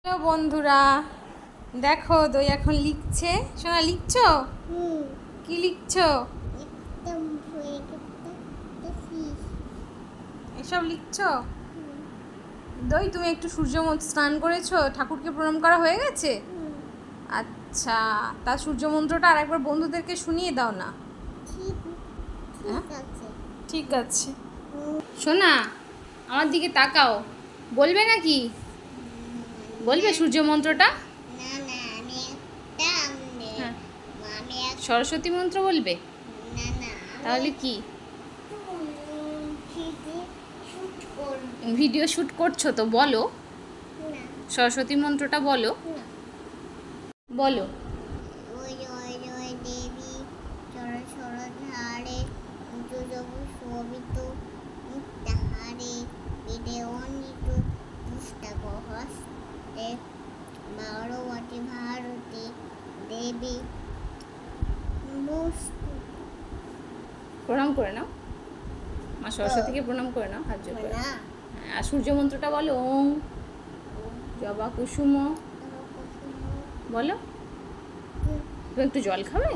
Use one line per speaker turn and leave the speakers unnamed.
Hello বন্ধুরা, দেখো দই এখন লিখছে। সোনা লিখছো? কি লিখছো? এসব লিখছো? দই তুমি একটু সূর্য স্নান করেছো? ঠাকুরকে প্রণাম করা হয়ে গেছে? আচ্ছা, তা সূর্য মন্ত্রটা আর একবার বন্ধুদেরকে শুনিয়ে দাও না। ঠিক আছে। সোনা আমার দিকে তাকাও, বলবে নাকি? বলবে সূর্য মন্ত্রটা? হ্যাঁ, সরস্বতী মন্ত্র বলবে? তাহলে কি? ভিডিও শুট করছো তো বলো, সরস্বতী মন্ত্রটা বলো। বলো। প্রণাম করে নাও, মা সরস্বতীকে প্রণাম করে নাও হাত জোড় করে। আর সূর্য মন্ত্রটা বলো, ওম জবা কুসুম। বলো। তুমি একটু জল খাবে?